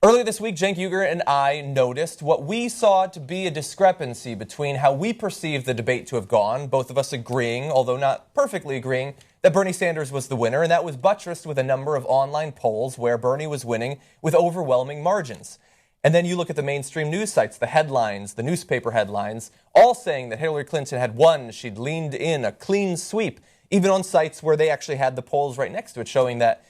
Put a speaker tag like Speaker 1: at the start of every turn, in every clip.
Speaker 1: Earlier this week, Cenk Uygur and I noticed what we saw to be a discrepancy between how we perceived the debate to have gone, both of us agreeing, although not perfectly agreeing, that Bernie Sanders was the winner, and that was buttressed with a number of online polls where Bernie was winning with overwhelming margins. And then you look at the mainstream news sites, the headlines, the newspaper headlines, all saying that Hillary Clinton had won. She'd leaned in a clean sweep, even on sites where they actually had the polls right next to it showing that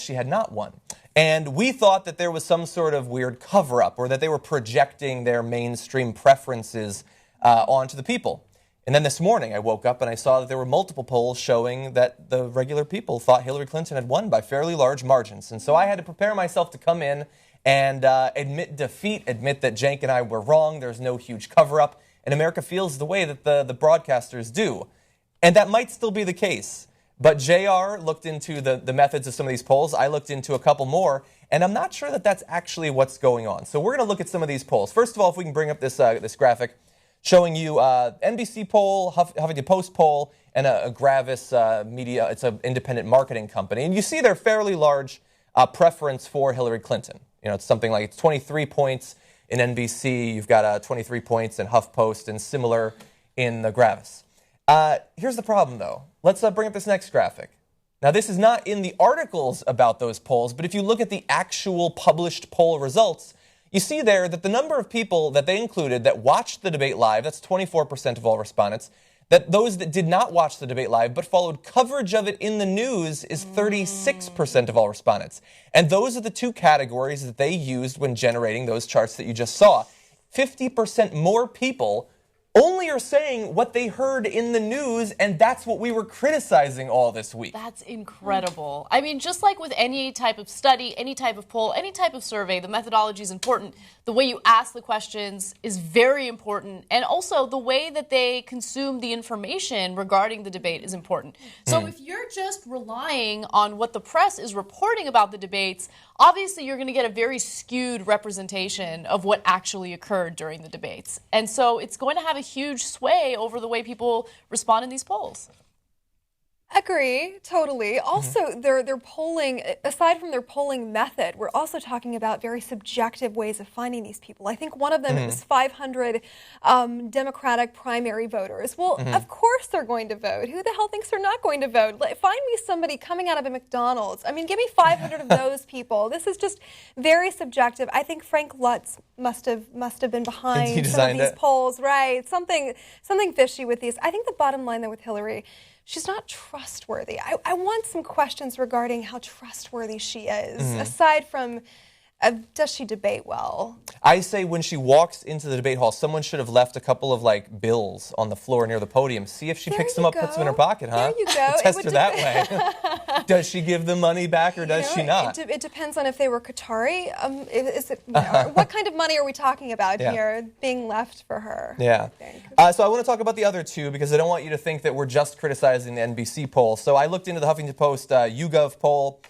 Speaker 1: she had not won. And we thought that there was some sort of weird cover-up or that they were projecting their mainstream preferences onto the people. And then this morning I woke up and I saw that there were multiple polls showing that the regular people thought Hillary Clinton had won by fairly large margins. And so I had to prepare myself to come in and admit defeat, admit that Cenk and I were wrong, there's no huge cover-up, and America feels the way that the broadcasters do. And that might still be the case. But JR looked into the methods of some of these polls. I looked into a couple more, and I'm not sure that that's actually what's going on. So we're going to look at some of these polls. First of all, if we can bring up this graphic showing you NBC poll, Huffington Post poll, and a Gravis media. It's an independent marketing company. And you see their fairly large preference for Hillary Clinton. You know, it's something like it's 23 points in NBC. You've got 23 points in HuffPost and similar in the Gravis. Here's the problem, though. Let's bring up this next graphic. Now, this is not in the articles about those polls, but if you look at the actual published poll results, you see there that the number of people that they included that watched the debate live, that's 24% of all respondents, that those that did not watch the debate live but followed coverage of it in the news is 36% of all respondents. And those are the two categories that they used when generating those charts that you just saw. 50% more people only are saying what they heard in the news, and that's what we were criticizing all this week.
Speaker 2: That's incredible. I mean, just like with any type of study, any type of poll, any type of survey, the methodology is important. The way you ask the questions is very important. And also, the way that they consume the information regarding the debate is important. So if you're just relying on what the press is reporting about the debates, obviously you're going to get a very skewed representation of what actually occurred during the debates. And so it's going to have a huge sway over the way people respond in these polls.
Speaker 3: Agree, totally. Also, their polling, aside from their polling method, we're also talking about very subjective ways of finding these people. I think one of them is 500 Democratic primary voters. Well, of course they're going to vote. Who the hell thinks they're not going to vote? Find me somebody coming out of a McDonald's. I mean, give me 500 of those people. This is just very subjective. I think Frank Lutz must have been behind some of these polls, right? Something fishy with these. I think the bottom line, though, with Hillary, she's not trustworthy. I want some questions regarding how trustworthy she is, aside from, does she debate well?
Speaker 1: I say when she walks into the debate hall, someone should have left a couple of, bills on the floor near the podium. See if she picks them up, puts them in her pocket, huh?
Speaker 3: There you go.
Speaker 1: Test her that way. Does she give the money back or does she not?
Speaker 3: It depends on if they were Qatari. What kind of money are we talking about here being left for her?
Speaker 1: Yeah. So I want to talk about the other two because I don't want you to think that we're just criticizing the NBC poll. So I looked into the Huffington Post YouGov poll.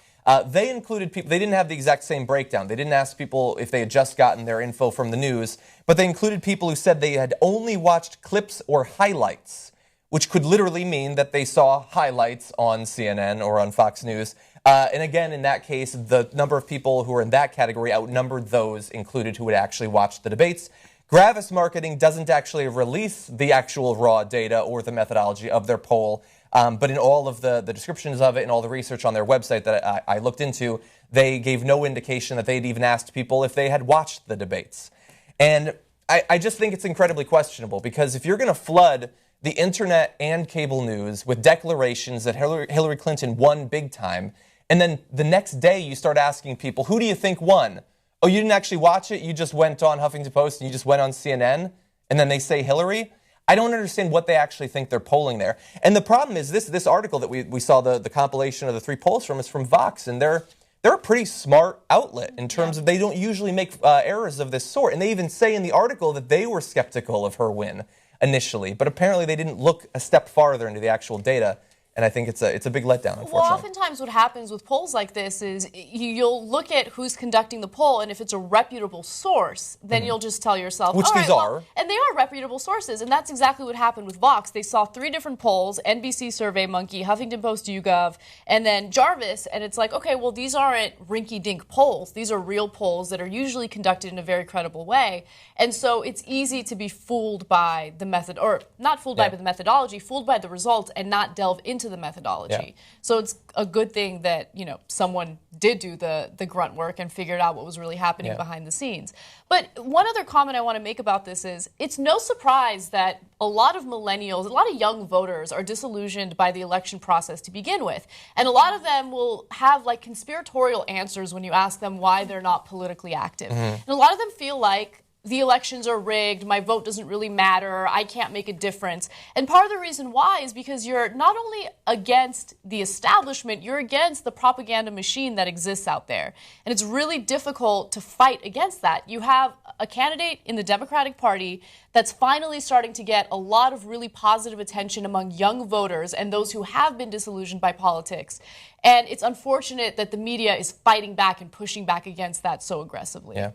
Speaker 1: They included people, they didn't have the exact same breakdown. They didn't ask people if they had just gotten their info from the news, but they included people who said they had only watched clips or highlights, which could literally mean that they saw highlights on CNN or on Fox News. And again, in that case, the number of people who were in that category outnumbered those included who had actually watched the debates. Gravis Marketing doesn't actually release the actual raw data or the methodology of their poll. But in all of the descriptions of it and all the research on their website that I looked into, they gave no indication that they'd even asked people if they had watched the debates. And I just think it's incredibly questionable because if you're going to flood the internet and cable news with declarations that Hillary Clinton won big time, and then the next day you start asking people, who do you think won? Oh, you didn't actually watch it? You just went on Huffington Post and you just went on CNN? And then they say Hillary? I don't understand what they actually think they're polling there. And the problem is this article that we saw the compilation of the three polls from is from Vox, and they're a pretty smart outlet in terms of they don't usually make errors of this sort. And they even say in the article that they were skeptical of her win initially, but apparently they didn't look a step farther into the actual data And I think it's a big letdown, unfortunately.
Speaker 2: Well, oftentimes what happens with polls like this is you'll look at who's conducting the poll, and if it's a reputable source, then you'll just tell yourself,
Speaker 1: which
Speaker 2: all
Speaker 1: these
Speaker 2: right,
Speaker 1: are.
Speaker 2: well, and they are reputable sources, and that's exactly what happened with Vox. They saw 3 different polls, NBC SurveyMonkey, Huffington Post YouGov, and then Jarvis, and it's like, okay, well, these aren't rinky-dink polls. These are real polls that are usually conducted in a very credible way, and so it's easy to be fooled by the method, or not fooled by the methodology, fooled by the results, and not delve into the methodology.
Speaker 1: Yeah.
Speaker 2: So it's a good thing that, someone did do the grunt work and figured out what was really happening behind the scenes. But one other comment I want to make about this is it's no surprise that a lot of millennials, a lot of young voters are disillusioned by the election process to begin with. And a lot of them will have like conspiratorial answers when you ask them why they're not politically active. And a lot of them feel like the elections are rigged, my vote doesn't really matter, I can't make a difference. And part of the reason why is because you're not only against the establishment, you're against the propaganda machine that exists out there. And it's really difficult to fight against that. You have a candidate in the Democratic Party that's finally starting to get a lot of really positive attention among young voters and those who have been disillusioned by politics. And it's unfortunate that the media is fighting back and pushing back against that so aggressively.
Speaker 1: Yeah.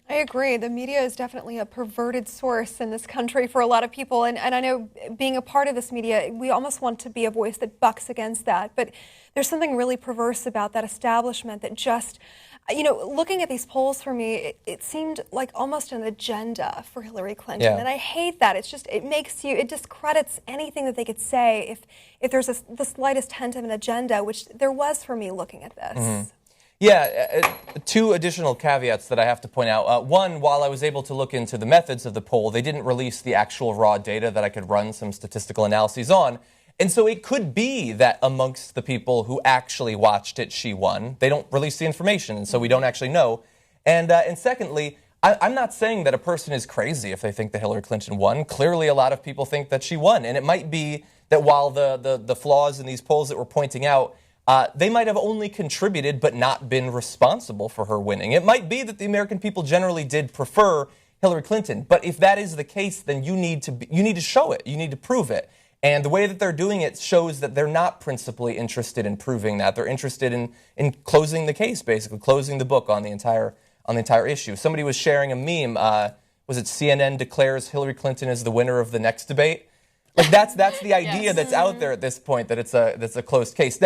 Speaker 3: I agree. The media is definitely a perverted source in this country for a lot of people. And I know being a part of this media, we almost want to be a voice that bucks against that. But there's something really perverse about that establishment that just, looking at these polls for me, it seemed like almost an agenda for Hillary Clinton.
Speaker 1: Yeah.
Speaker 3: And I hate that. It's just, it discredits anything that they could say if there's the slightest hint of an agenda, which there was for me looking at this.
Speaker 1: Yeah, 2 additional caveats that I have to point out. One, while I was able to look into the methods of the poll, they didn't release the actual raw data that I could run some statistical analyses on. And so it could be that amongst the people who actually watched it, she won. They don't release the information, and so we don't actually know. And secondly, I'm not saying that a person is crazy if they think that Hillary Clinton won. Clearly, a lot of people think that she won. And it might be that while the flaws in these polls that we're pointing out, they might have only contributed but not been responsible for her winning. It might be that the American people generally did prefer Hillary Clinton, but if that is the case, then you need to show it. You need to prove it. And the way that they're doing it shows that they're not principally interested in proving that. They're interested in closing the case, basically, closing the book on the entire issue. Somebody was sharing a meme. Was it CNN declares Hillary Clinton is the winner of the next debate? Like that's the idea that's out there at this point, that it's a closed case.